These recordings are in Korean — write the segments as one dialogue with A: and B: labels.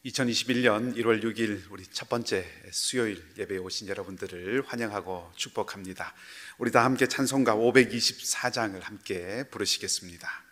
A: 2021년 1월 6일 우리 첫 번째 수요일 예배에 오신 여러분들을 환영하고 축복합니다. 우리 다 함께 찬송가 524장을 함께 부르시겠습니다.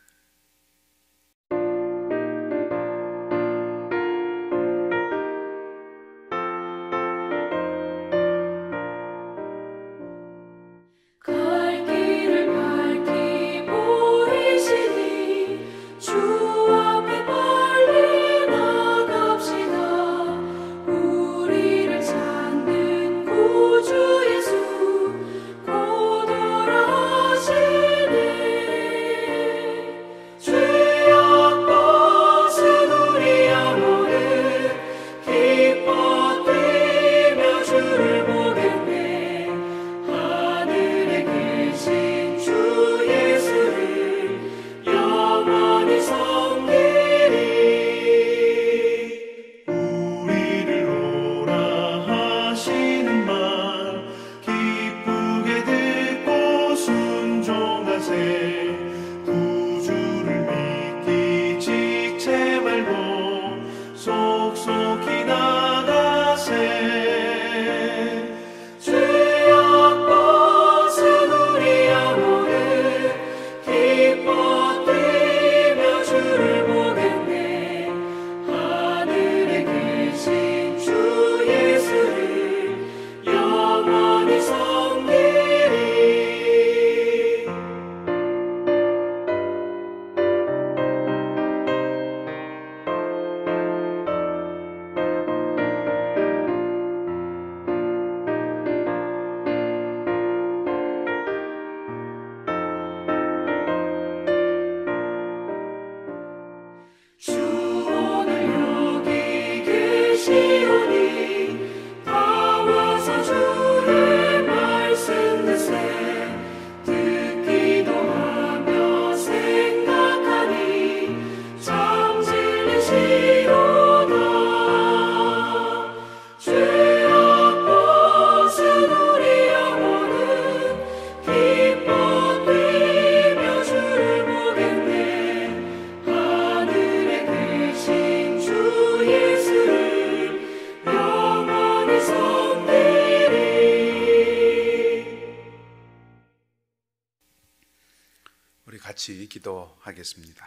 A: 같이 기도하겠습니다.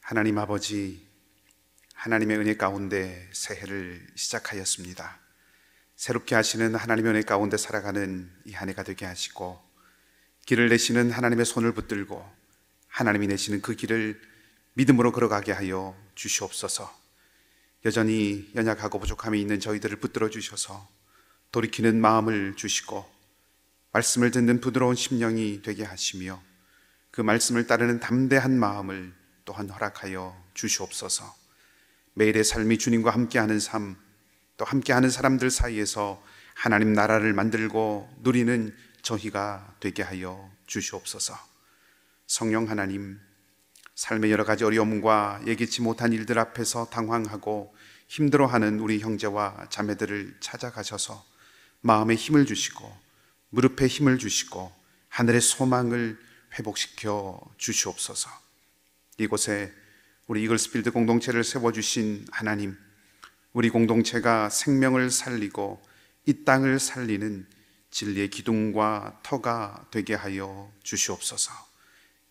A: 하나님 아버지, 하나님의 은혜 가운데 새해를 시작하였습니다. 새롭게 하시는 하나님의 은혜 가운데 살아가는 이 한 해가 되게 하시고, 길을 내시는 하나님의 손을 붙들고 하나님이 내시는 그 길을 믿음으로 걸어가게 하여 주시옵소서. 여전히 연약하고 부족함이 있는 저희들을 붙들어 주셔서 돌이키는 마음을 주시고, 말씀을 듣는 부드러운 심령이 되게 하시며, 그 말씀을 따르는 담대한 마음을 또한 허락하여 주시옵소서. 매일의 삶이 주님과 함께하는 삶, 또 함께하는 사람들 사이에서 하나님 나라를 만들고 누리는 저희가 되게 하여 주시옵소서. 성령 하나님, 삶의 여러 가지 어려움과 예기치 못한 일들 앞에서 당황하고 힘들어하는 우리 형제와 자매들을 찾아가셔서 마음에 힘을 주시고 무릎에 힘을 주시고 하늘의 소망을 회복시켜 주시옵소서. 이곳에 우리 이글스필드 공동체를 세워주신 하나님, 우리 공동체가 생명을 살리고 이 땅을 살리는 진리의 기둥과 터가 되게 하여 주시옵소서.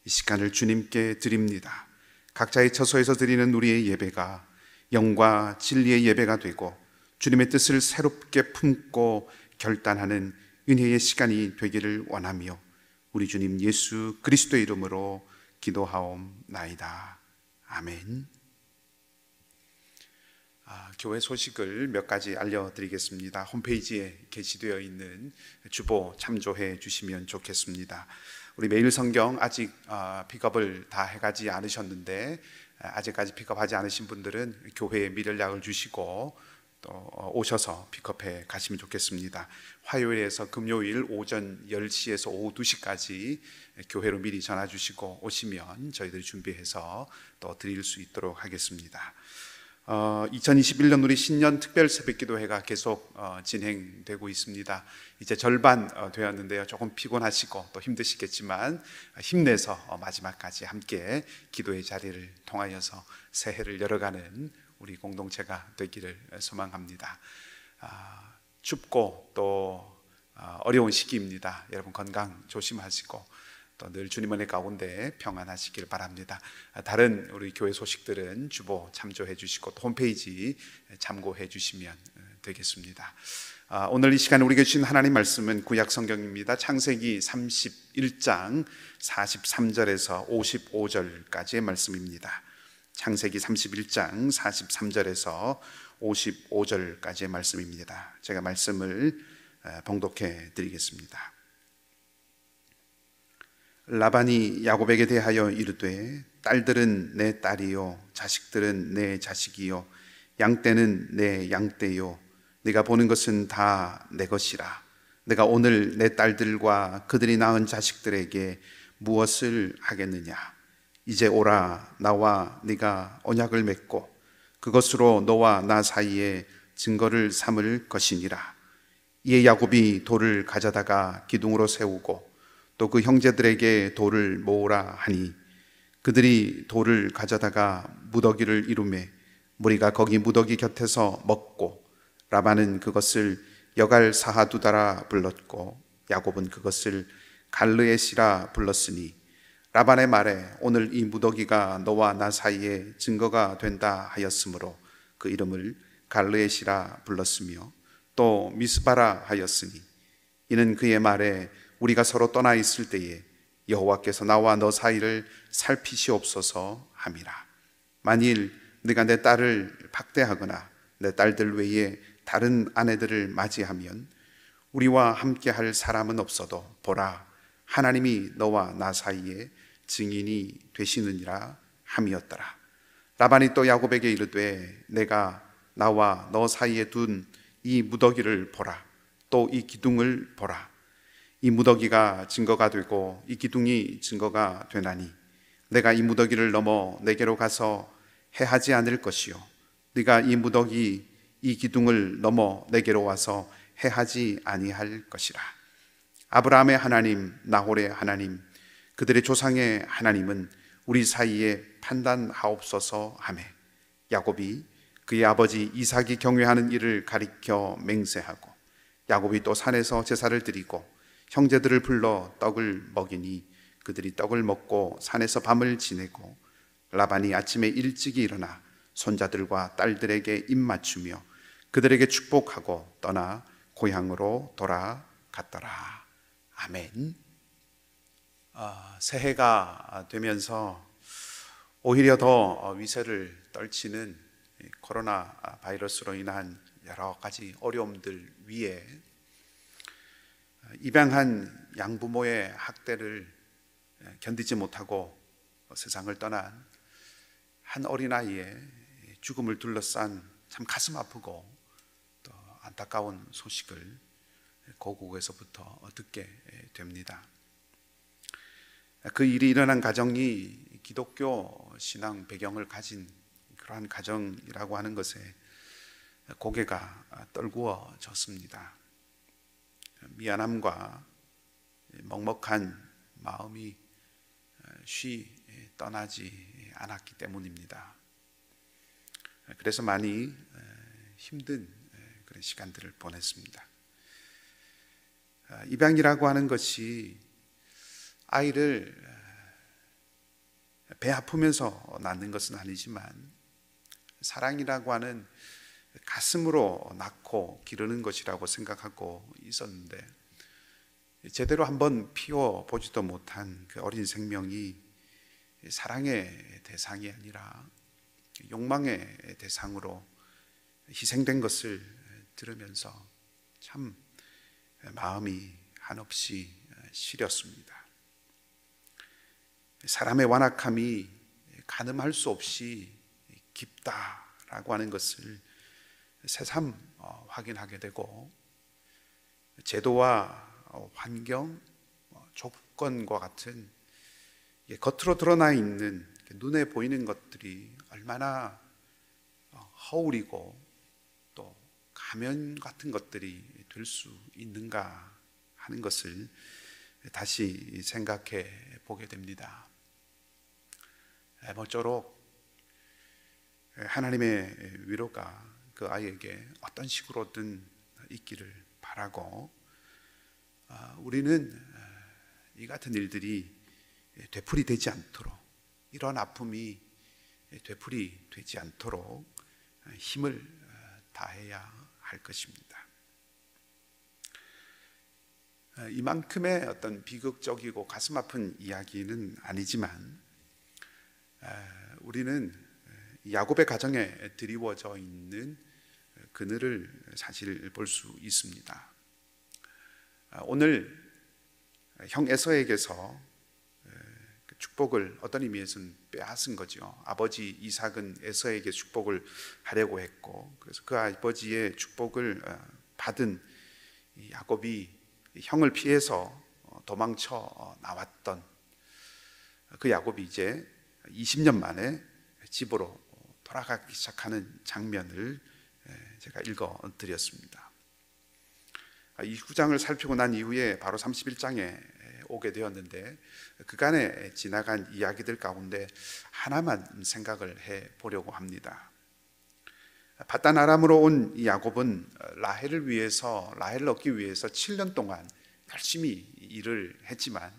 A: 이 시간을 주님께 드립니다. 각자의 처소에서 드리는 우리의 예배가 영과 진리의 예배가 되고 주님의 뜻을 새롭게 품고 결단하는 은혜의 시간이 되기를 원하며 우리 주님 예수 그리스도의 이름으로 기도하옵나이다. 아멘. 교회 소식을 몇 가지 알려드리겠습니다. 홈페이지에 게시되어 있는 주보 참조해 주시면 좋겠습니다. 우리 매일 성경 아직 픽업을 다 해가지 않으셨는데, 아직까지 픽업하지 않으신 분들은 교회에 미리 연락을 주시고 또 오셔서 픽업해 가시면 좋겠습니다. 화요일에서 금요일 오전 10시에서 오후 2시까지 교회로 미리 전화 주시고 오시면 저희들이 준비해서 또 드릴 수 있도록 하겠습니다. 2021년 우리 신년 특별 새벽기도회가 계속 진행되고 있습니다. 이제 절반 되었는데요. 조금 피곤하시고 또 힘드시겠지만 힘내서 마지막까지 함께 기도의 자리를 통하여서 새해를 열어가는 우리 공동체가 되기를 소망합니다. 춥고 또 어려운 시기입니다. 여러분 건강 조심하시고 또 늘 주님 은혜 가운데 평안하시길 바랍니다. 다른 우리 교회 소식들은 주보 참조해 주시고 또 홈페이지 참고해 주시면 되겠습니다. 오늘 이 시간 우리에게 주신 하나님 말씀은 구약 성경입니다. 창세기 31장 43절에서 55절까지의 말씀입니다. 창세기 31장 43절에서 55절까지의 말씀입니다. 제가 말씀을 봉독해 드리겠습니다. 라반이 야곱에게 대하여 이르되 딸들은 내 딸이요 자식들은 내 자식이요 양떼는 내 양떼요 네가 보는 것은 다 내 것이라. 내가 오늘 내 딸들과 그들이 낳은 자식들에게 무엇을 하겠느냐. 이제 오라. 나와 네가 언약을 맺고 그것으로 너와 나 사이에 증거를 삼을 것이니라. 이에 야곱이 돌을 가져다가 기둥으로 세우고 또 그 형제들에게 돌을 모으라 하니 그들이 돌을 가져다가 무더기를 이루매 무리가 거기 무더기 곁에서 먹고 라반은 그것을 여갈 사하두다라 불렀고 야곱은 그것을 갈르에시라 불렀으니 라반의 말에 오늘 이 무더기가 너와 나 사이에 증거가 된다 하였으므로 그 이름을 갈르에시라 불렀으며 또 미스바라 하였으니 이는 그의 말에 우리가 서로 떠나 있을 때에 여호와께서 나와 너 사이를 살피시옵소서 함이라. 만일 네가 내 딸을 박대하거나 내 딸들 외에 다른 아내들을 맞이하면 우리와 함께 할 사람은 없어도 보라 하나님이 너와 나 사이에 증인이 되시느니라 함이었더라. 라반이 또 야곱에게 이르되 내가 나와 너 사이에 둔 이 무더기를 보라. 또 이 기둥을 보라. 이 무더기가 증거가 되고 이 기둥이 증거가 되나니 내가 이 무더기를 넘어 내게로 가서 해하지 않을 것이요 네가 이 무더기 이 기둥을 넘어 내게로 와서 해하지 아니할 것이라. 아브라함의 하나님 나홀의 하나님 그들의 조상의 하나님은 우리 사이에 판단하옵소서 하매 야곱이 그의 아버지 이삭이 경외하는 일을 가리켜 맹세하고 야곱이 또 산에서 제사를 드리고 형제들을 불러 떡을 먹이니 그들이 떡을 먹고 산에서 밤을 지내고 라반이 아침에 일찍이 일어나 손자들과 딸들에게 입맞추며 그들에게 축복하고 떠나 고향으로 돌아갔더라. 아멘. 새해가 되면서 오히려 더 위세를 떨치는 코로나 바이러스로 인한 여러 가지 어려움들 위에 입양한 양부모의 학대를 견디지 못하고 세상을 떠난 한 어린아이의 죽음을 둘러싼 참 가슴 아프고 또 안타까운 소식을 고국에서부터 듣게 됩니다. 그 일이 일어난 가정이 기독교 신앙 배경을 가진 그러한 가정이라고 하는 것에 고개가 떨구어졌습니다. 미안함과 먹먹한 마음이 쉬 떠나지 않았기 때문입니다. 그래서 많이 힘든 그런 시간들을 보냈습니다. 입양이라고 하는 것이 아이를 배 아프면서 낳는 것은 아니지만 사랑이라고 하는 가슴으로 낳고 기르는 것이라고 생각하고 있었는데 제대로 한번 피워보지도 못한 그 어린 생명이 사랑의 대상이 아니라 욕망의 대상으로 희생된 것을 들으면서 참 마음이 한없이 시렸습니다. 사람의 완악함이 가늠할 수 없이 깊다라고 하는 것을 새삼 확인하게 되고 제도와 환경, 조건과 같은 겉으로 드러나 있는 눈에 보이는 것들이 얼마나 허울이고 또 가면 같은 것들이 될 수 있는가 하는 것을 다시 생각해 보게 됩니다. 모쪼록 하나님의 위로가 그 아이에게 어떤 식으로든 있기를 바라고, 우리는 이 같은 일들이 되풀이 되지 않도록, 이런 아픔이 되풀이 되지 않도록 힘을 다해야 할 것입니다. 이만큼의 어떤 비극적이고 가슴 아픈 이야기는 아니지만, 우리는 야곱의 가정에 드리워져 있는 그늘을 사실 볼 수 있습니다. 오늘 형 에서에게서 축복을 어떤 의미에서는 빼앗은 거죠. 아버지 이삭은 에서에게 축복을 하려고 했고, 그래서 그 아버지의 축복을 받은 야곱이 형을 피해서 도망쳐 나왔던 그 야곱이 이제 20년 만에 집으로 돌아가기 시작하는 장면을 제가 읽어 드렸습니다. 이 구장을 살피고 난 이후에 바로 31장에 오게 되었는데, 그간에 지나간 이야기들 가운데 하나만 생각을 해 보려고 합니다. 바단 아람으로 온 이 야곱은 라헬을 얻기 위해서 7년 동안 열심히 일을 했지만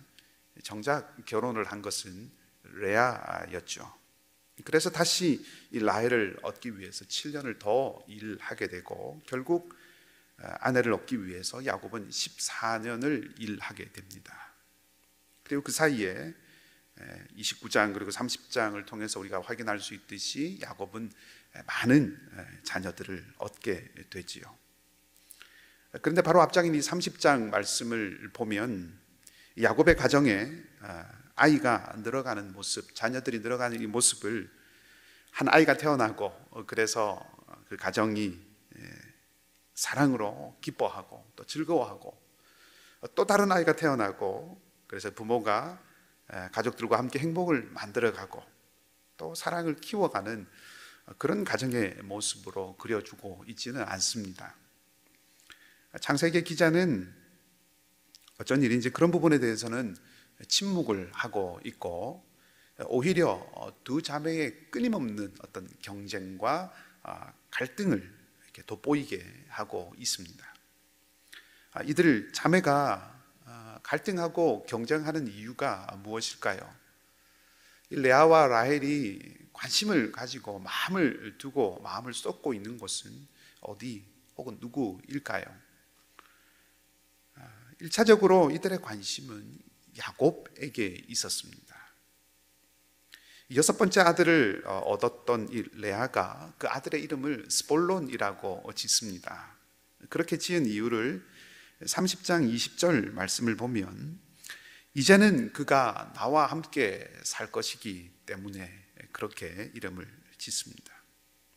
A: 정작 결혼을 한 것은 레아였죠. 그래서 다시 이 라헬을 얻기 위해서 7년을 더 일하게 되고, 결국 아내를 얻기 위해서 야곱은 14년을 일하게 됩니다. 그리고 그 사이에 29장 그리고 30장을 통해서 우리가 확인할 수 있듯이 야곱은 많은 자녀들을 얻게 되지요. 그런데 바로 앞장인 이 30장 말씀을 보면 야곱의 가정에 아이가 늘어가는 모습, 자녀들이 늘어가는 이 모습을, 한 아이가 태어나고 그래서 그 가정이 사랑으로 기뻐하고 또 즐거워하고, 또 다른 아이가 태어나고 그래서 부모가 가족들과 함께 행복을 만들어가고 또 사랑을 키워가는 그런 가정의 모습으로 그려주고 있지는 않습니다. 창세기 기자는 어쩐 일인지 그런 부분에 대해서는 침묵을 하고 있고, 오히려 두 자매의 끊임없는 어떤 경쟁과 갈등을 이렇게 돋보이게 하고 있습니다. 이들 자매가 갈등하고 경쟁하는 이유가 무엇일까요? 레아와 라헬이 관심을 가지고 마음을 두고 마음을 쏟고 있는 곳은 어디 혹은 누구일까요? 1차적으로 이들의 관심은 야곱에게 있었습니다. 6번째 아들을 얻었던 이 레아가 그 아들의 이름을 스볼론이라고 짓습니다. 그렇게 지은 이유를 30장 20절 말씀을 보면, 이제는 그가 나와 함께 살 것이기 때문에 그렇게 이름을 짓습니다.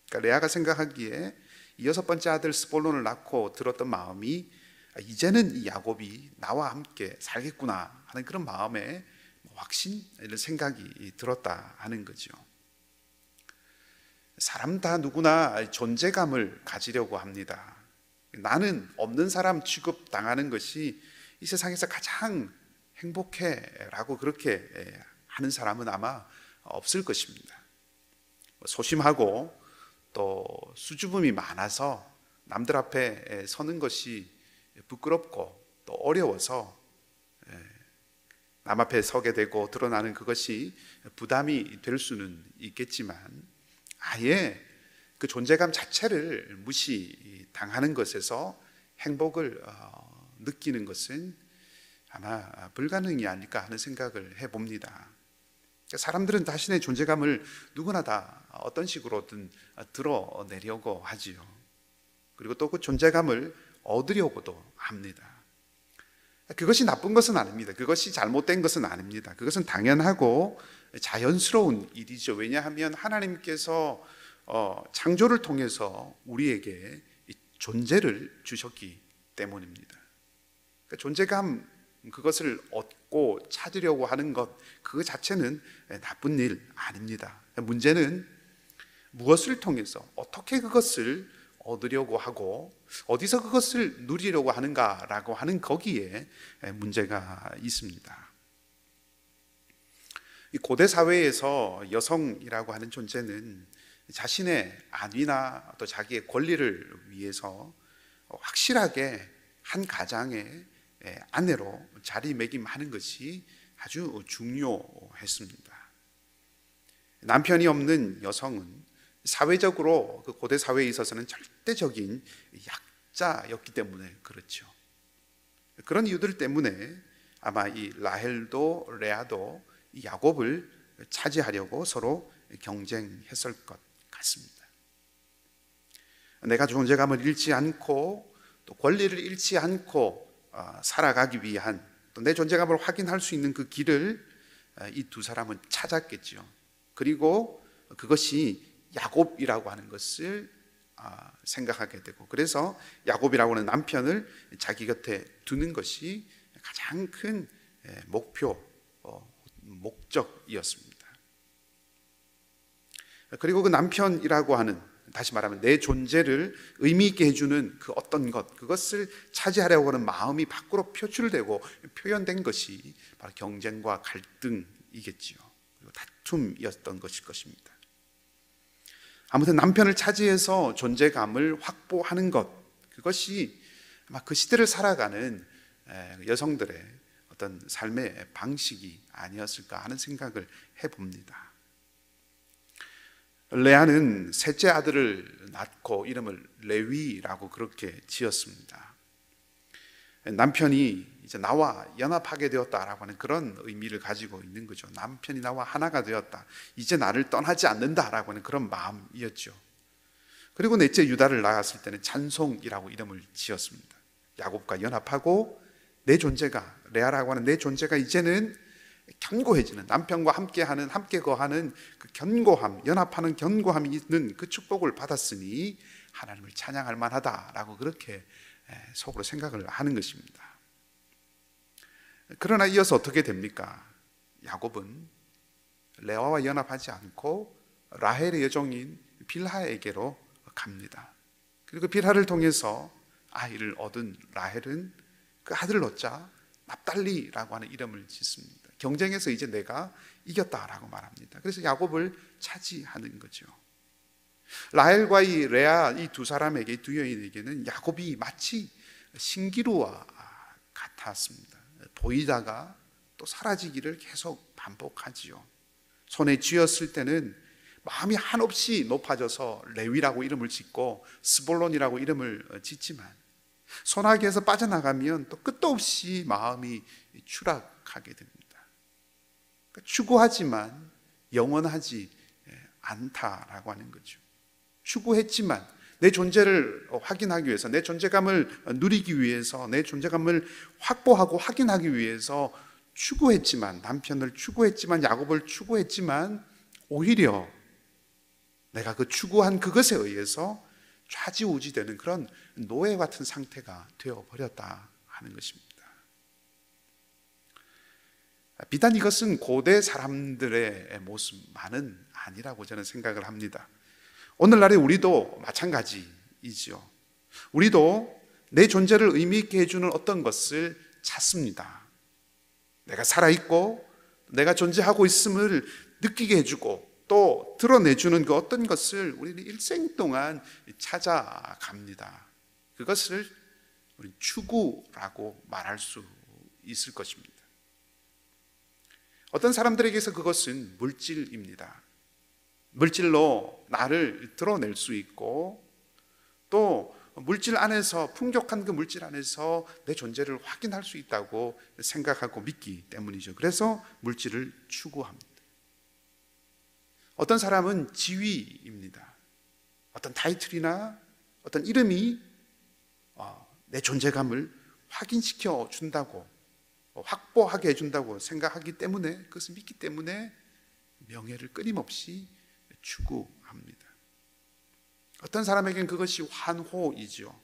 A: 그러니까 레아가 생각하기에 이 6번째 아들 스볼론을 낳고 들었던 마음이, 이제는 이 야곱이 나와 함께 살겠구나 하는 그런 마음에 확신, 이런 생각이 들었다 하는 거죠. 사람 다 누구나 존재감을 가지려고 합니다. 나는 없는 사람 취급당하는 것이 이 세상에서 가장 행복해 라고 그렇게 하는 사람은 아마 없을 것입니다. 소심하고 또 수줍음이 많아서 남들 앞에 서는 것이 부끄럽고 또 어려워서 남 앞에 서게 되고 드러나는 그것이 부담이 될 수는 있겠지만, 아예 그 존재감 자체를 무시당하는 것에서 행복을 느끼는 것은 아마 불가능이 아닐까 하는 생각을 해봅니다. 사람들은 자신의 존재감을 누구나 다 어떤 식으로든 드러내려고 하지요. 그리고 또 그 존재감을 얻으려고도 합니다. 그것이 나쁜 것은 아닙니다. 그것이 잘못된 것은 아닙니다. 그것은 당연하고 자연스러운 일이죠. 왜냐하면 하나님께서 창조를 통해서 우리에게 존재를 주셨기 때문입니다. 그러니까 존재감, 그것을 얻고 찾으려고 하는 것, 그 자체는 나쁜 일 아닙니다. 문제는 무엇을 통해서 어떻게 그것을 얻으려고 하고 어디서 그것을 누리려고 하는가라고 하는 거기에 문제가 있습니다. 이 고대 사회에서 여성이라고 하는 존재는 자신의 안위나 또 자기의 권리를 위해서 확실하게 한 가장의 아내로 자리매김하는 것이 아주 중요했습니다. 남편이 없는 여성은 사회적으로 그 고대 사회에 있어서는 절대적인 약자였기 때문에 그렇죠. 그런 이유들 때문에 아마 이 라헬도 레아도 이 야곱을 차지하려고 서로 경쟁했을 것 같습니다. 내가 존재감을 잃지 않고 또 권리를 잃지 않고 살아가기 위한 또 내 존재감을 확인할 수 있는 그 길을 이 두 사람은 찾았겠죠. 그리고 그것이 야곱이라고 하는 것을 생각하게 되고, 그래서 야곱이라고 하는 남편을 자기 곁에 두는 것이 가장 큰 목적이었습니다. 그리고 그 남편이라고 하는, 다시 말하면 내 존재를 의미 있게 해주는 그 어떤 것, 그것을 차지하려고 하는 마음이 밖으로 표출되고 표현된 것이 바로 경쟁과 갈등이겠지요. 그리고 다툼이었던 것일 것입니다. 아무튼 남편을 차지해서 존재감을 확보하는 것, 그것이 아마 그 시대를 살아가는 여성들의 어떤 삶의 방식이 아니었을까 하는 생각을 해봅니다. 레아는 셋째 아들을 낳고 이름을 레위라고 그렇게 지었습니다. 남편이 이제 나와 연합하게 되었다라고 하는 그런 의미를 가지고 있는 거죠. 남편이 나와 하나가 되었다, 이제 나를 떠나지 않는다라고 하는 그런 마음이었죠. 그리고 넷째 유다를 낳았을 때는 찬송이라고 이름을 지었습니다. 야곱과 연합하고 내 존재가, 레아라고 하는 내 존재가 이제는 견고해지는, 남편과 함께 거하는 그 견고함, 연합하는 견고함이 있는 그 축복을 받았으니 하나님을 찬양할 만하다라고 그렇게 속으로 생각을 하는 것입니다. 그러나 이어서 어떻게 됩니까? 야곱은 레아와 연합하지 않고 라헬의 여종인 빌하에게로 갑니다. 그리고 빌하를 통해서 아이를 얻은 라헬은 그 아들을 얻자 납달리라고 하는 이름을 짓습니다. 경쟁에서 이제 내가 이겼다라고 말합니다. 그래서 야곱을 차지하는 거죠. 라헬과 이 레아, 이 두 사람에게, 두 여인에게는 야곱이 마치 신기루와 같았습니다. 보이다가 또 사라지기를 계속 반복하지요. 손에 쥐었을 때는 마음이 한없이 높아져서 레위라고 이름을 짓고 스볼론이라고 이름을 짓지만, 손아귀에서 빠져나가면 또 끝도 없이 마음이 추락하게 됩니다. 추구하지만 영원하지 않다라고 하는 거죠. 추구했지만 내 존재를 확인하기 위해서, 내 존재감을 누리기 위해서, 내 존재감을 확보하고 확인하기 위해서 추구했지만, 남편을 추구했지만, 야곱을 추구했지만, 오히려 내가 그 추구한 그것에 의해서 좌지우지되는 그런 노예 같은 상태가 되어버렸다 하는 것입니다. 비단 이것은 고대 사람들의 모습만은 아니라고 저는 생각을 합니다. 오늘날의 우리도 마찬가지이지요. 우리도 내 존재를 의미 있게 해주는 어떤 것을 찾습니다. 내가 살아있고 내가 존재하고 있음을 느끼게 해주고 또 드러내주는 그 어떤 것을 우리는 일생 동안 찾아갑니다. 그것을 우리 추구라고 말할 수 있을 것입니다. 어떤 사람들에게서 그것은 물질입니다. 물질로 나를 드러낼 수 있고 또 물질 안에서, 풍족한 그 물질 안에서 내 존재를 확인할 수 있다고 생각하고 믿기 때문이죠. 그래서 물질을 추구합니다. 어떤 사람은 지위입니다. 어떤 타이틀이나 어떤 이름이 내 존재감을 확인시켜 준다고, 확보하게 해준다고 생각하기 때문에, 그것을 믿기 때문에 명예를 끊임없이 추구합니다. 어떤 사람에게는 그것이 환호이죠.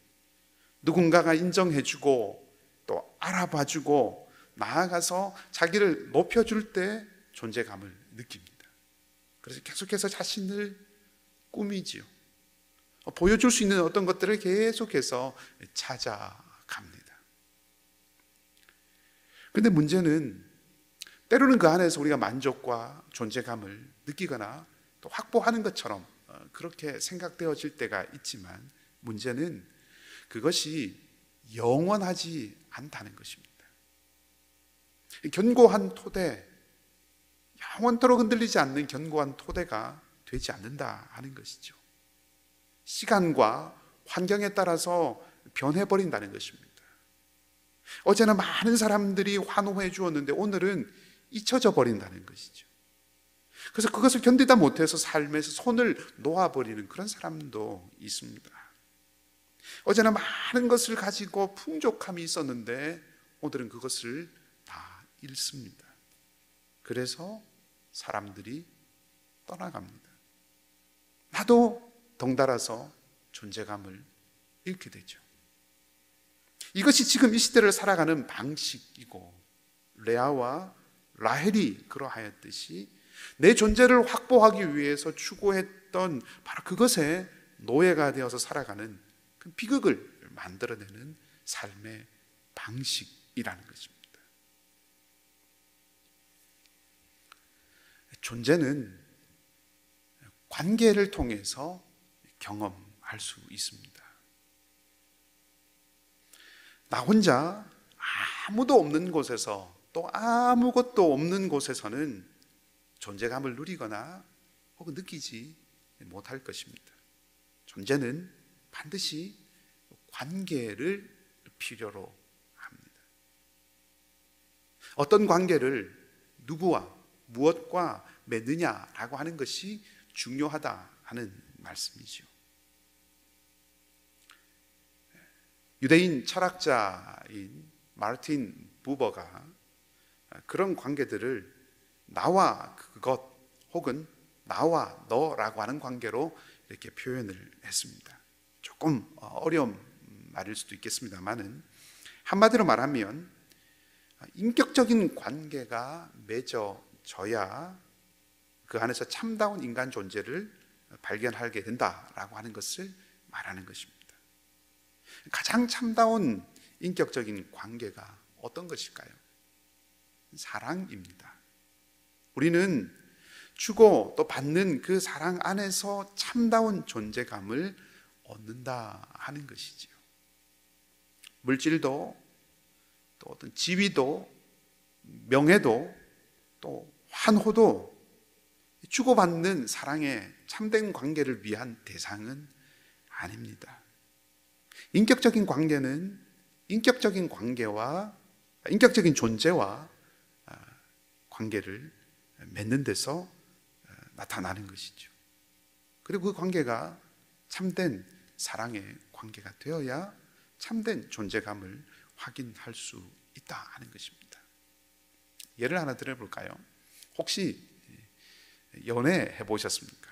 A: 누군가가 인정해주고 또 알아봐주고 나아가서 자기를 높여줄 때 존재감을 느낍니다. 그래서 계속해서 자신을 꾸미지요. 보여줄 수 있는 어떤 것들을 계속해서 찾아갑니다. 그런데 문제는 때로는 그 안에서 우리가 만족과 존재감을 느끼거나 또 확보하는 것처럼 그렇게 생각되어질 때가 있지만 문제는 그것이 영원하지 않다는 것입니다. 견고한 토대, 영원토록 흔들리지 않는 견고한 토대가 되지 않는다 하는 것이죠. 시간과 환경에 따라서 변해버린다는 것입니다. 어제는 많은 사람들이 환호해 주었는데 오늘은 잊혀져 버린다는 것이죠. 그래서 그것을 견디다 못해서 삶에서 손을 놓아버리는 그런 사람도 있습니다. 어제는 많은 것을 가지고 풍족함이 있었는데 오늘은 그것을 다 잃습니다. 그래서 사람들이 떠나갑니다. 나도 덩달아서 존재감을 잃게 되죠. 이것이 지금 이 시대를 살아가는 방식이고, 레아와 라헬이 그러하였듯이 내 존재를 확보하기 위해서 추구했던 바로 그것에 노예가 되어서 살아가는 그 비극을 만들어내는 삶의 방식이라는 것입니다. 존재는 관계를 통해서 경험할 수 있습니다. 나 혼자 아무도 없는 곳에서, 또 아무것도 없는 곳에서는 존재감을 누리거나 혹은 느끼지 못할 것입니다. 존재는 반드시 관계를 필요로 합니다. 어떤 관계를 누구와 무엇과 맺느냐라고 하는 것이 중요하다 하는 말씀이죠. 유대인 철학자인 마르틴 부버가 그런 관계들을 나와 그것 혹은 나와 너라고 하는 관계로 이렇게 표현을 했습니다. 조금 어려운 말일 수도 있겠습니다만은, 한마디로 말하면 인격적인 관계가 맺어져야 그 안에서 참다운 인간 존재를 발견하게 된다라고 하는 것을 말하는 것입니다. 가장 참다운 인격적인 관계가 어떤 것일까요? 사랑입니다. 우리는 주고 또 받는 그 사랑 안에서 참다운 존재감을 얻는다 하는 것이지요. 물질도, 또 어떤 지위도, 명예도, 또 환호도 주고받는 사랑의 참된 관계를 위한 대상은 아닙니다. 인격적인 관계는 인격적인 관계와, 인격적인 존재와 관계를 맺는 데서 나타나는 것이죠. 그리고 그 관계가 참된 사랑의 관계가 되어야 참된 존재감을 확인할 수 있다 하는 것입니다. 예를 하나 들어볼까요? 혹시 연애해 보셨습니까?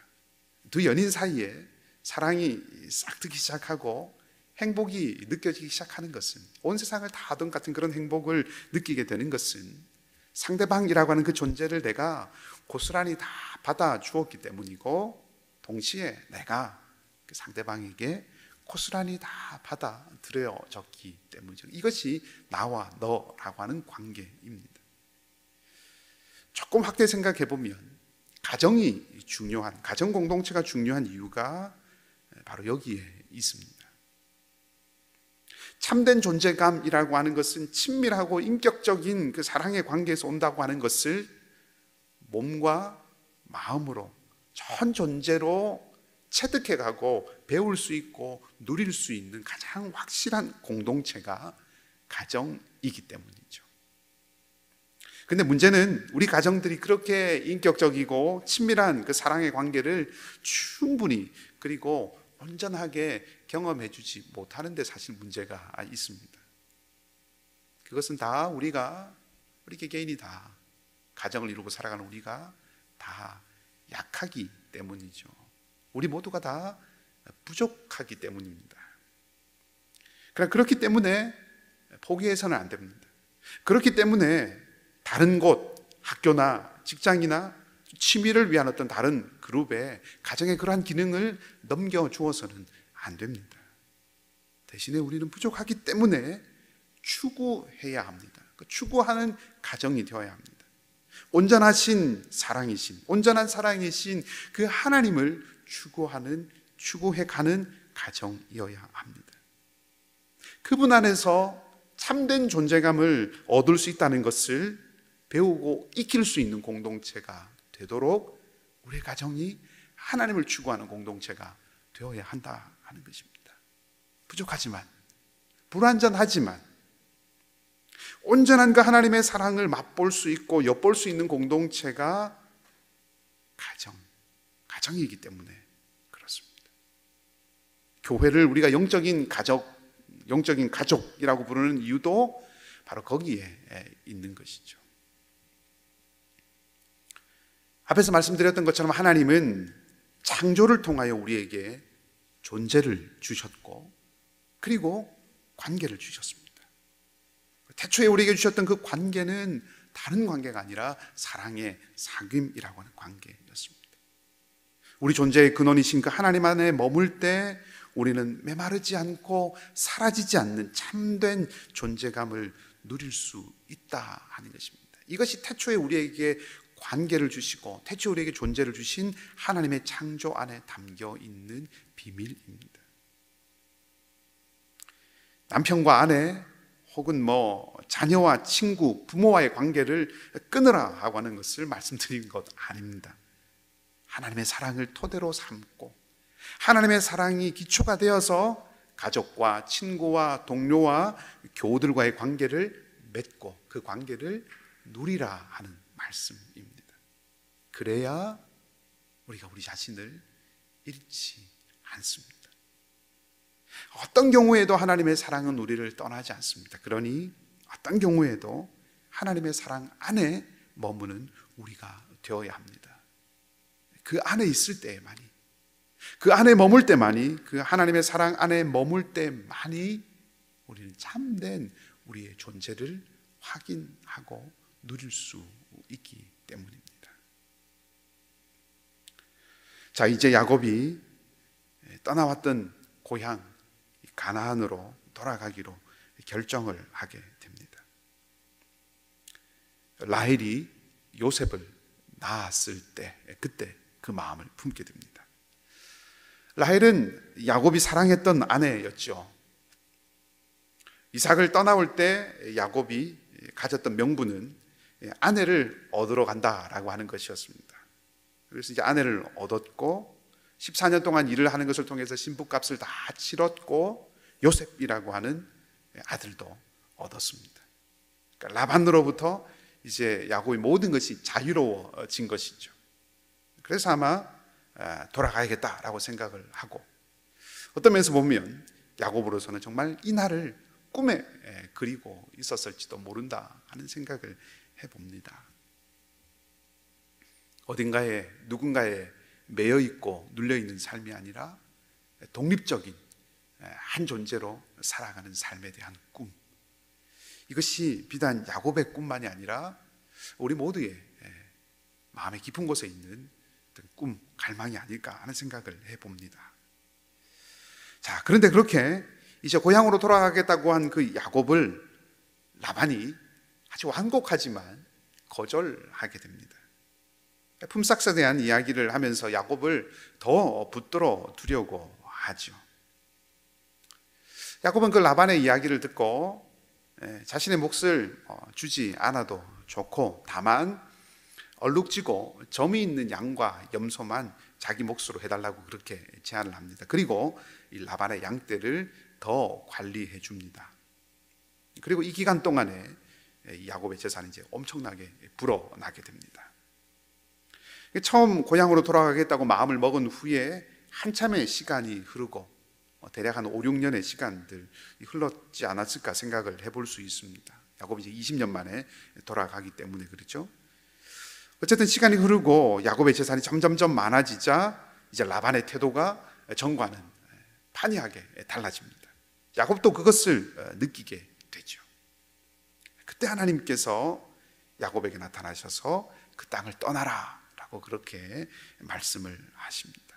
A: 두 연인 사이에 사랑이 싹트기 시작하고 행복이 느껴지기 시작하는 것은, 온 세상을 다 하던 같은 그런 행복을 느끼게 되는 것은 상대방이라고 하는 그 존재를 내가 고스란히 다 받아 주었기 때문이고, 동시에 내가 그 상대방에게 고스란히 다 받아 들여졌기 때문이죠. 이것이 나와 너라고 하는 관계입니다. 조금 확대 생각해 보면 가정이 중요한, 가정 공동체가 중요한 이유가 바로 여기에 있습니다. 참된 존재감이라고 하는 것은 친밀하고 인격적인 그 사랑의 관계에서 온다고 하는 것을 몸과 마음으로 전 존재로 체득해가고 배울 수 있고 누릴 수 있는 가장 확실한 공동체가 가정이기 때문이죠. 근데 문제는 우리 가정들이 그렇게 인격적이고 친밀한 그 사랑의 관계를 충분히 그리고 온전하게 경험해 주지 못하는 데 사실 문제가 있습니다. 그것은 다 우리 개개인이 다, 가정을 이루고 살아가는 우리가 다 약하기 때문이죠. 우리 모두가 다 부족하기 때문입니다. 그러나 그렇기 때문에 포기해서는 안 됩니다. 그렇기 때문에 다른 곳, 학교나 직장이나 취미를 위한 어떤 다른 그룹에 가정의 그러한 기능을 넘겨주어서는 안 됩니다. 대신에 우리는 부족하기 때문에 추구해야 합니다. 추구하는 가정이 되어야 합니다. 온전하신 사랑이신, 온전한 사랑이신 그 하나님을 추구해 가는 가정이어야 합니다. 그분 안에서 참된 존재감을 얻을 수 있다는 것을 배우고 익힐 수 있는 공동체가 되도록 우리의 가정이 하나님을 추구하는 공동체가 되어야 한다 하는 것입니다. 부족하지만, 불완전하지만 온전한 그 하나님의 사랑을 맛볼 수 있고 엿볼 수 있는 공동체가 가정이기 때문에 그렇습니다. 교회를 우리가 영적인 가족이라고 부르는 이유도 바로 거기에 있는 것이죠. 앞에서 말씀드렸던 것처럼 하나님은 창조를 통하여 우리에게 존재를 주셨고, 그리고 관계를 주셨습니다. 태초에 우리에게 주셨던 그 관계는 다른 관계가 아니라 사랑의 사귐이라고 하는 관계였습니다. 우리 존재의 근원이신 그 하나님 안에 머물 때 우리는 메마르지 않고 사라지지 않는 참된 존재감을 누릴 수 있다 하는 것입니다. 이것이 태초에 우리에게 관계를 주시고 태초에 우리에게 존재를 주신 하나님의 창조 안에 담겨 있는 비밀입니다. 남편과 아내 혹은 자녀와 친구, 부모와의 관계를 끊으라 하고 하는 것을 말씀드린 것 아닙니다. 하나님의 사랑을 토대로 삼고 하나님의 사랑이 기초가 되어서 가족과 친구와 동료와 교우들과의 관계를 맺고 그 관계를 누리라 하는 말씀입니다. 그래야 우리가 우리 자신을 잃지 않습니다. 어떤 경우에도 하나님의 사랑은 우리를 떠나지 않습니다. 그러니 어떤 경우에도 하나님의 사랑 안에 머무는 우리가 되어야 합니다. 그 안에 있을 때만이, 그 안에 머물 때만이, 그 하나님의 사랑 안에 머물 때만이 우리는 참된 우리의 존재를 확인하고 누릴 수 있기 때문입니다. 자, 이제 야곱이 떠나왔던 고향 가나안으로 돌아가기로 결정을 하게 됩니다. 라헬이 요셉을 낳았을 때, 그때 그 마음을 품게 됩니다. 라헬은 야곱이 사랑했던 아내였죠. 이삭을 떠나올 때 야곱이 가졌던 명분은 아내를 얻으러 간다라고 하는 것이었습니다. 그래서 이제 아내를 얻었고 14년 동안 일을 하는 것을 통해서 신부값을 다 치렀고 요셉이라고 하는 아들도 얻었습니다. 그러니까 라반으로부터 이제 야곱의 모든 것이 자유로워진 것이죠. 그래서 아마 돌아가야겠다라고 생각을 하고, 어떤 면에서 보면 야곱으로서는 정말 이 날을 꿈에 그리고 있었을지도 모른다 하는 생각을 해봅니다. 어딘가에 누군가에 매여 있고 눌려 있는 삶이 아니라 독립적인 한 존재로 살아가는 삶에 대한 꿈, 이것이 비단 야곱의 꿈만이 아니라 우리 모두의 마음의 깊은 곳에 있는 꿈, 갈망이 아닐까 하는 생각을 해봅니다. 자, 그런데 그렇게 이제 고향으로 돌아가겠다고 한 그 야곱을 라반이 아주 완곡하지만 거절하게 됩니다. 품삯에 대한 이야기를 하면서 야곱을 더 붙들어 두려고 하죠. 야곱은 그 라반의 이야기를 듣고 자신의 몫을 주지 않아도 좋고, 다만 얼룩지고 점이 있는 양과 염소만 자기 몫으로 해달라고 그렇게 제안을 합니다. 그리고 이 라반의 양떼를 더 관리해 줍니다. 그리고 이 기간 동안에 야곱의 재산이 이제 엄청나게 불어나게 됩니다. 처음 고향으로 돌아가겠다고 마음을 먹은 후에 한참의 시간이 흐르고 대략 한 5, 6년의 시간들이 흘렀지 않았을까 생각을 해볼 수 있습니다. 야곱이 이제 20년 만에 돌아가기 때문에 그렇죠. 어쨌든 시간이 흐르고 야곱의 재산이 점점점 많아지자 이제 라반의 태도가 전과는 판이하게 달라집니다. 야곱도 그것을 느끼게 되죠. 그때 하나님께서 야곱에게 나타나셔서 그 땅을 떠나라 라고 그렇게 말씀을 하십니다.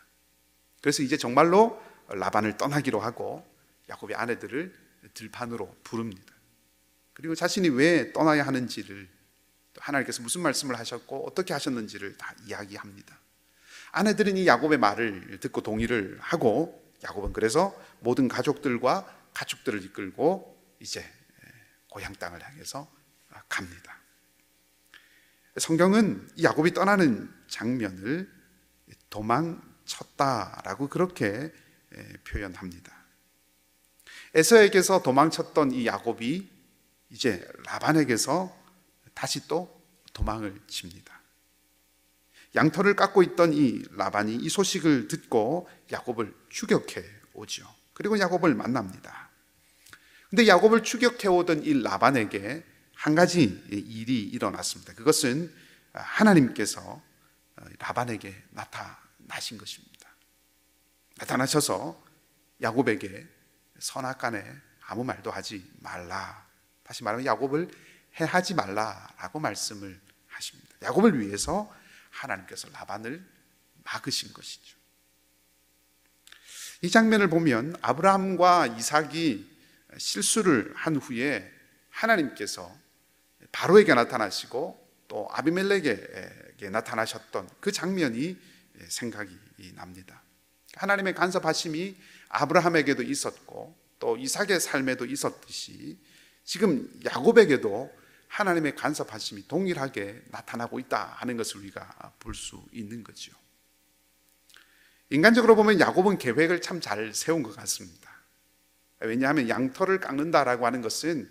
A: 그래서 이제 정말로 라반을 떠나기로 하고 야곱의 아내들을 들판으로 부릅니다. 그리고 자신이 왜 떠나야 하는지를, 또 하나님께서 무슨 말씀을 하셨고 어떻게 하셨는지를 다 이야기합니다. 아내들은 이 야곱의 말을 듣고 동의를 하고 야곱은 그래서 모든 가족들과 가축들을 이끌고 이제 고향 땅을 향해서 갑니다. 성경은 이 야곱이 떠나는 장면을 도망쳤다라고 그렇게 표현합니다. 에서에게서 도망쳤던 이 야곱이 이제 라반에게서 다시 또 도망을 칩니다. 양털을 깎고 있던 이 라반이 이 소식을 듣고 야곱을 추격해 오죠. 그리고 야곱을 만납니다. 근데 야곱을 추격해 오던 이 라반에게 한 가지 일이 일어났습니다. 그것은 하나님께서 라반에게 나타나신 것입니다. 나타나셔서 야곱에게 선악간에 아무 말도 하지 말라, 다시 말하면 야곱을 해하지 말라라고 말씀을 하십니다. 야곱을 위해서 하나님께서 라반을 막으신 것이죠. 이 장면을 보면 아브라함과 이삭이 실수를 한 후에 하나님께서 바로에게 나타나시고 또 아비멜렉에게 나타나셨던 그 장면이 생각이 납니다. 하나님의 간섭하심이 아브라함에게도 있었고 또 이삭의 삶에도 있었듯이 지금 야곱에게도 하나님의 간섭하심이 동일하게 나타나고 있다 하는 것을 우리가 볼 수 있는 거죠. 인간적으로 보면 야곱은 계획을 참 잘 세운 것 같습니다. 왜냐하면 양털을 깎는다라고 하는 것은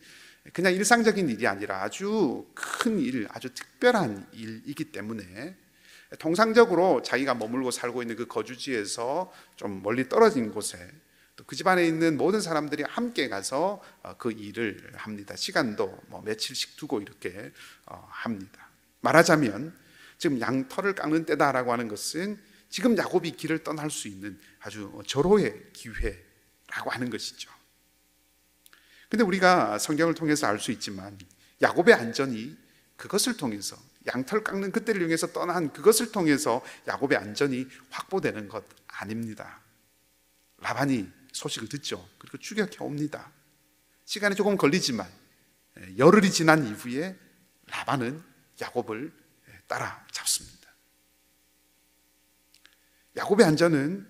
A: 그냥 일상적인 일이 아니라 아주 큰 일, 아주 특별한 일이기 때문에 통상적으로 자기가 머물고 살고 있는 그 거주지에서 좀 멀리 떨어진 곳에 또 그 집안에 있는 모든 사람들이 함께 가서 그 일을 합니다. 시간도 며칠씩 두고 이렇게 합니다. 말하자면 지금 양털을 깎는 때다라고 하는 것은 지금 야곱이 길을 떠날 수 있는 아주 절호의 기회라고 하는 것이죠. 근데 우리가 성경을 통해서 알 수 있지만 야곱의 안전이 그것을 통해서 양털 깎는 그때를 이용해서 떠난 그것을 통해서 야곱의 안전이 확보되는 것 아닙니다. 라반이 소식을 듣죠. 그리고 추격해 옵니다. 시간이 조금 걸리지만 열흘이 지난 이후에 라반은 야곱을 따라잡습니다. 야곱의 안전은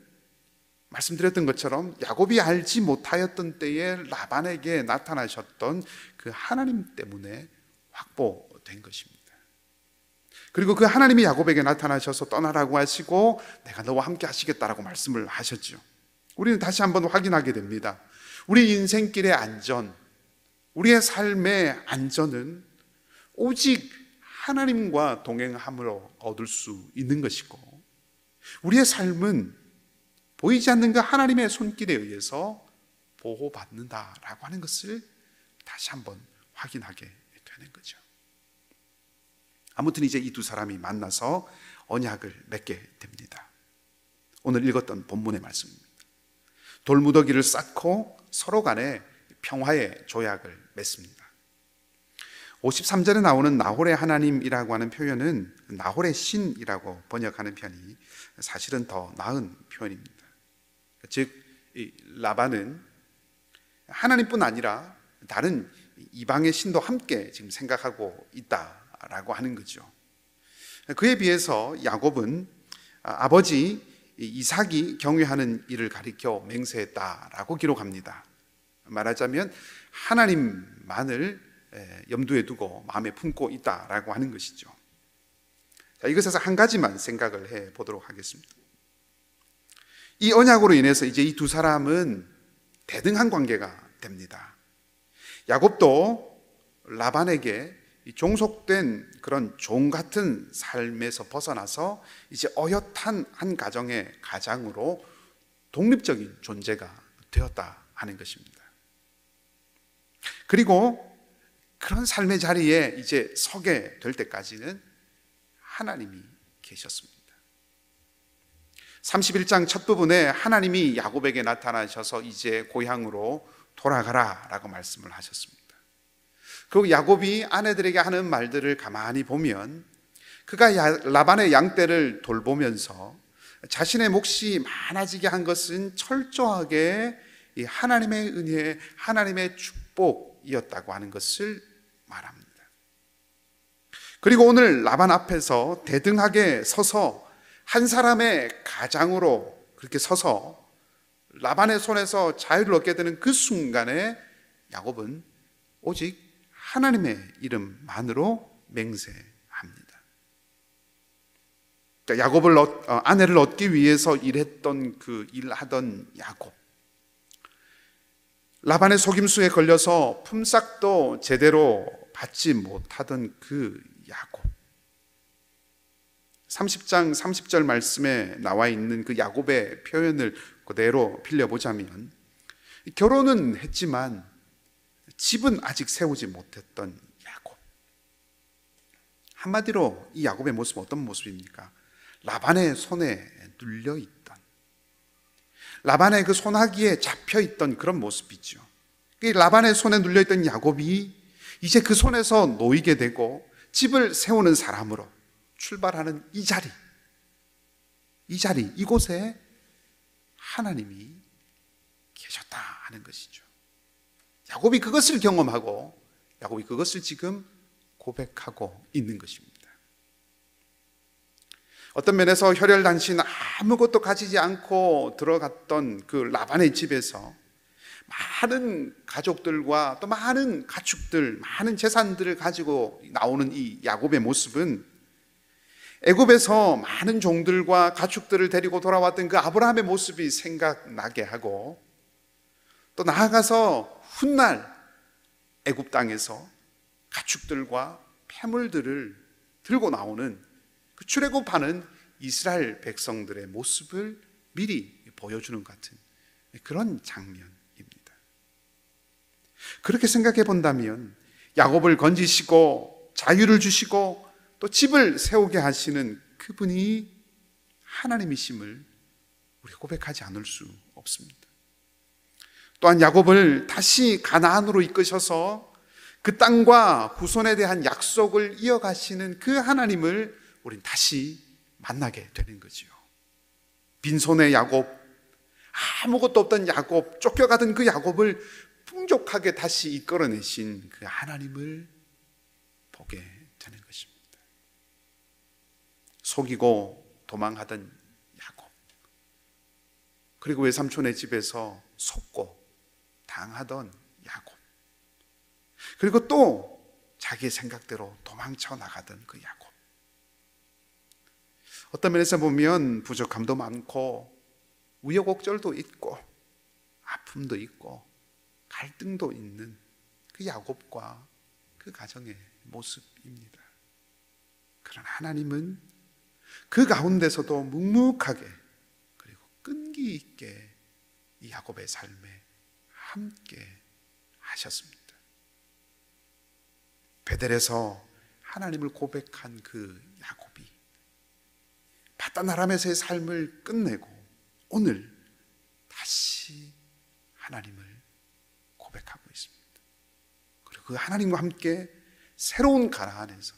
A: 말씀드렸던 것처럼 야곱이 알지 못하였던 때에 라반에게 나타나셨던 그 하나님 때문에 확보된 것입니다. 그리고 그 하나님이 야곱에게 나타나셔서 떠나라고 하시고 내가 너와 함께 하시겠다라고 말씀을 하셨죠. 우리는 다시 한번 확인하게 됩니다. 우리 인생길의 안전, 우리의 삶의 안전은 오직 하나님과 동행함으로 얻을 수 있는 것이고 우리의 삶은 보이지 않는 그 하나님의 손길에 의해서 보호받는다라고 하는 것을 다시 한번 확인하게 되는 거죠. 아무튼 이제 이 두 사람이 만나서 언약을 맺게 됩니다. 오늘 읽었던 본문의 말씀입니다. 돌무더기를 쌓고 서로 간에 평화의 조약을 맺습니다. 53절에 나오는 나홀의 하나님이라고 하는 표현은 나홀의 신이라고 번역하는 편이 사실은 더 나은 표현입니다. 즉 라반은 하나님뿐 아니라 다른 이방의 신도 함께 지금 생각하고 있다라고 하는 거죠. 그에 비해서 야곱은 아버지 이삭이 경외하는 일을 가리켜 맹세했다라고 기록합니다. 말하자면 하나님만을 염두에 두고 마음에 품고 있다라고 하는 것이죠. 자, 이것에서 한 가지만 생각을 해 보도록 하겠습니다. 이 언약으로 인해서 이제 이 두 사람은 대등한 관계가 됩니다. 야곱도 라반에게 종속된 그런 종 같은 삶에서 벗어나서 이제 어엿한 한 가정의 가장으로 독립적인 존재가 되었다 하는 것입니다. 그리고 그런 삶의 자리에 이제 서게 될 때까지는 하나님이 계셨습니다. 31장 첫 부분에 하나님이 야곱에게 나타나셔서 이제 고향으로 돌아가라 라고 말씀을 하셨습니다. 그리고 야곱이 아내들에게 하는 말들을 가만히 보면 그가 라반의 양떼를 돌보면서 자신의 몫이 많아지게 한 것은 철저하게 이 하나님의 은혜, 하나님의 축복이었다고 하는 것을 말합니다. 그리고 오늘 라반 앞에서 대등하게 서서 한 사람의 가장으로 그렇게 서서 라반의 손에서 자유를 얻게 되는 그 순간에 야곱은 오직 하나님의 이름만으로 맹세합니다. 그러니까 야곱을 아내를 얻기 위해서 일했던 그 일하던 야곱, 라반의 속임수에 걸려서 품삯도 제대로 받지 못하던 그 야곱, 30장 30절 말씀에 나와 있는 그 야곱의 표현을 그대로 빌려보자면, 결혼은 했지만 집은 아직 세우지 못했던 야곱. 한마디로 이 야곱의 모습은 어떤 모습입니까? 라반의 손에 눌려있던, 라반의 그 손아귀에 잡혀있던 그런 모습이죠. 라반의 손에 눌려있던 야곱이 이제 그 손에서 놓이게 되고 집을 세우는 사람으로 출발하는 이 자리, 이곳에 하나님이 계셨다 하는 것이죠. 야곱이 그것을 경험하고 야곱이 그것을 지금 고백하고 있는 것입니다. 어떤 면에서 혈혈단신 아무것도 가지지 않고 들어갔던 그 라반의 집에서 많은 가족들과 또 많은 가축들, 많은 재산들을 가지고 나오는 이 야곱의 모습은 애굽에서 많은 종들과 가축들을 데리고 돌아왔던 그 아브라함의 모습이 생각나게 하고, 또 나아가서 훗날 애굽 땅에서 가축들과 패물들을 들고 나오는 그 출애굽하는 이스라엘 백성들의 모습을 미리 보여주는 것 같은 그런 장면입니다. 그렇게 생각해 본다면 야곱을 건지시고 자유를 주시고 또 집을 세우게 하시는 그분이 하나님이심을 우리 고백하지 않을 수 없습니다. 또한 야곱을 다시 가나안으로 이끄셔서 그 땅과 후손에 대한 약속을 이어가시는 그 하나님을 우린 다시 만나게 되는 거지요. 빈손의 야곱, 아무것도 없던 야곱, 쫓겨가던 그 야곱을 풍족하게 다시 이끌어내신 그 하나님을 보게 되는 것입니다. 속이고 도망하던 야곱, 그리고 외삼촌의 집에서 속고 당하던 야곱, 그리고 또 자기의 생각대로 도망쳐 나가던 그 야곱. 어떤 면에서 보면 부족함도 많고 우여곡절도 있고 아픔도 있고 갈등도 있는 그 야곱과 그 가정의 모습입니다. 그러나 하나님은 그 가운데서도 묵묵하게 그리고 끈기 있게 이 야곱의 삶에 함께 하셨습니다. 베델에서 하나님을 고백한 그 야곱이 바단 아람에서의 삶을 끝내고 오늘 다시 하나님을 고백하고 있습니다. 그리고 그 하나님과 함께 새로운 가나안에서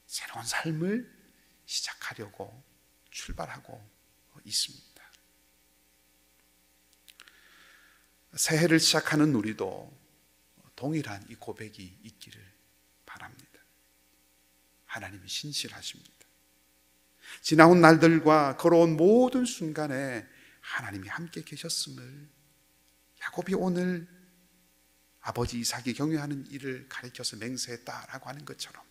A: 새로운 삶을 시작하려고 출발하고 있습니다. 새해를 시작하는 우리도 동일한 이 고백이 있기를 바랍니다. 하나님이 신실하십니다. 지나온 날들과 걸어온 모든 순간에 하나님이 함께 계셨음을 야곱이 오늘 아버지 이삭이 경유하는 일을 가리켜서 맹세했다라고 하는 것처럼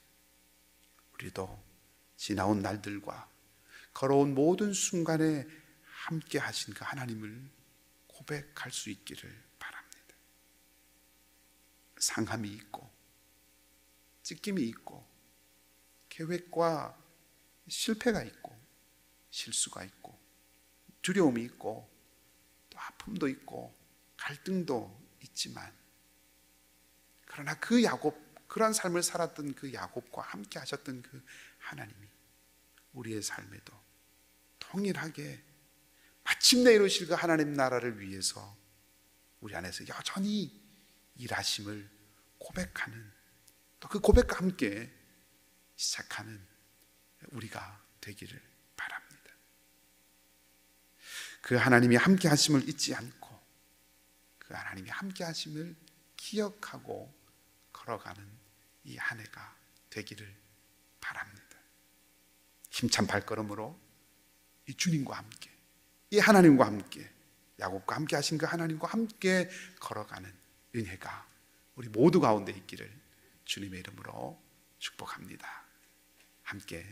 A: 우리도 지나온 날들과 걸어온 모든 순간에 함께 하신 그 하나님을 고백할 수 있기를 바랍니다. 상함이 있고 찢김이 있고 계획과 실패가 있고 실수가 있고 두려움이 있고 또 아픔도 있고 갈등도 있지만, 그러나 그 야곱, 그러한 삶을 살았던 그 야곱과 함께 하셨던 그 하나님이 우리의 삶에도 동일하게 마침내 이루실 그 하나님 나라를 위해서 우리 안에서 여전히 일하심을 고백하는, 또 그 고백과 함께 시작하는 우리가 되기를 바랍니다. 그 하나님이 함께 하심을 잊지 않고 그 하나님이 함께 하심을 기억하고 걸어가는 이 한 해가 되기를 바랍니다. 힘찬 발걸음으로 이 주님과 함께, 이 하나님과 함께, 야곱과 함께 하신 그 하나님과 함께 걸어가는 은혜가 우리 모두 가운데 있기를 주님의 이름으로 축복합니다. 함께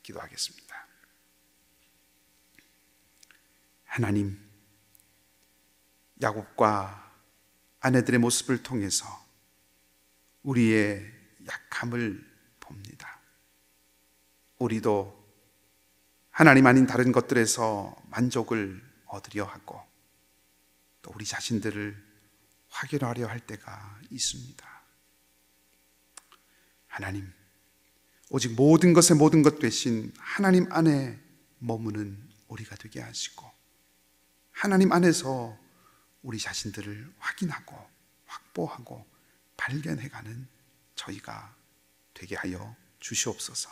A: 기도하겠습니다. 하나님, 야곱과 아내들의 모습을 통해서 우리의 약함을 봅니다. 우리도 하나님 아닌 다른 것들에서 만족을 얻으려 하고 또 우리 자신들을 확인하려 할 때가 있습니다. 하나님, 오직 모든 것의 모든 것 되신 하나님 안에 머무는 우리가 되게 하시고 하나님 안에서 우리 자신들을 확인하고 확보하고 발견해가는 저희가 되게 하여 주시옵소서.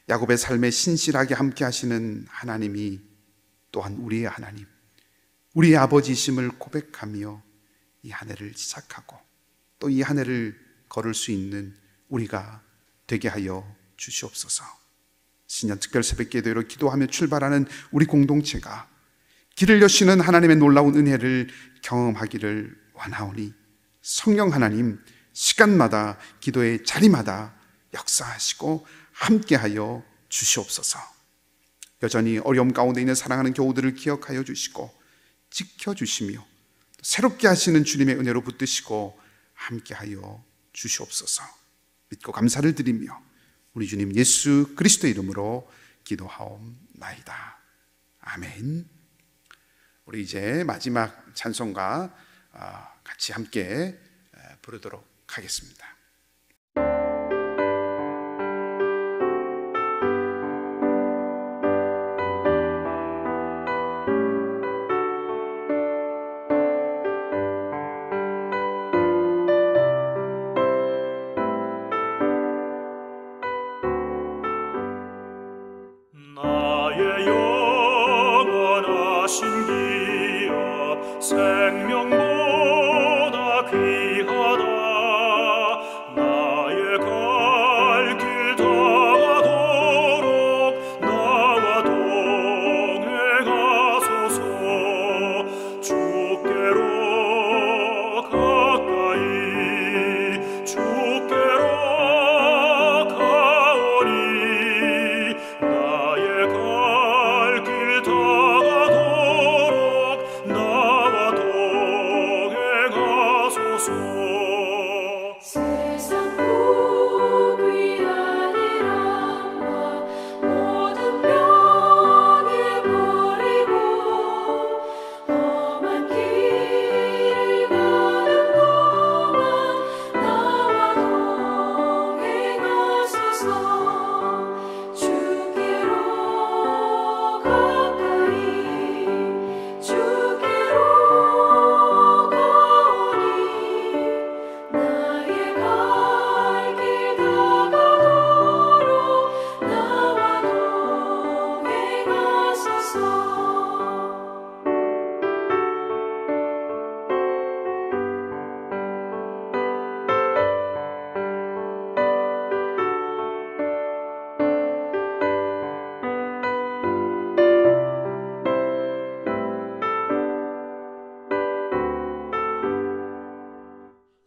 A: 야곱의 삶에 신실하게 함께 하시는 하나님이 또한 우리의 하나님, 우리의 아버지이심을 고백하며 이 한 해를 시작하고 또 이 한 해를 걸을 수 있는 우리가 되게 하여 주시옵소서. 신년 특별 새벽 기도회로 기도하며 출발하는 우리 공동체가 길을 여시는 하나님의 놀라운 은혜를 경험하기를 원하오니 성령 하나님, 시간마다 기도의 자리마다 역사하시고 함께하여 주시옵소서. 여전히 어려움 가운데 있는 사랑하는 교우들을 기억하여 주시고 지켜주시며 새롭게 하시는 주님의 은혜로 붙드시고 함께하여 주시옵소서. 믿고 감사를 드리며 우리 주님 예수 그리스도의 이름으로 기도하옵나이다. 아멘. 우리 이제 마지막 찬송가 같이 함께 부르도록 하겠습니다.
B: 나의 영원하신 기업 생명보다 귀하다. 나의 갈 길 다가도록 나와 동행하소서. 주께로 가까이 주께로 가오니 나의 갈 길 다가도록 나와 동행하소서.
C: 세상 복 위한 일함과 모든 병에 버리고 험한 길을 가는 동안 나와 동행하소서. 주께로 가까이 주께로 가오니 나의 갈 길 다가도록 나와 동행하소서.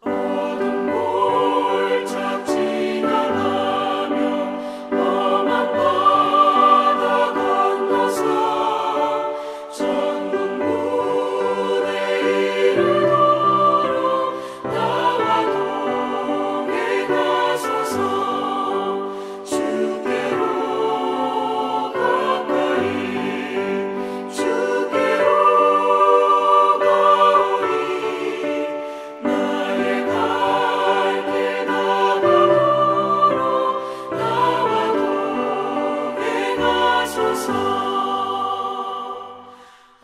C: 어둠 몰짝 지나가며 험한 바다 건너서 천국 문에 이르도록 나와 동행하소서. 주께로 가까이 주께로 가오니 나의 갈 길 다가도록 나와 동행하소서.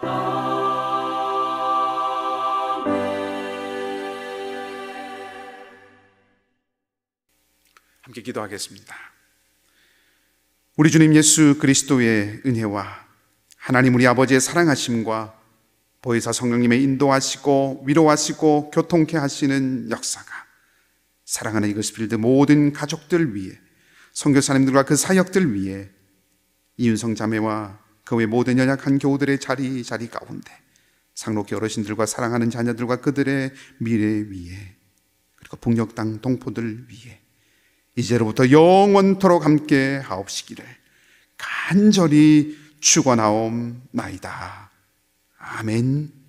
C: 아멘.
A: 함께 기도하겠습니다. 우리 주님 예수 그리스도의 은혜와 하나님 우리 아버지의 사랑하심과 보혜사 성령님의 인도하시고 위로하시고 교통케 하시는 역사가 사랑하는 이글스필드 모든 가족들 위해, 선교사님들과 그 사역들 위해 이윤성 자매와 그 외 모든 연약한 교우들의 자리 가운데 상록교 어르신들과 사랑하는 자녀들과 그들의 미래 위에, 그리고 북녘 땅 동포들 위에 이제로부터 영원토록 함께 하옵시기를 간절히 축원하옵나이다. 아멘.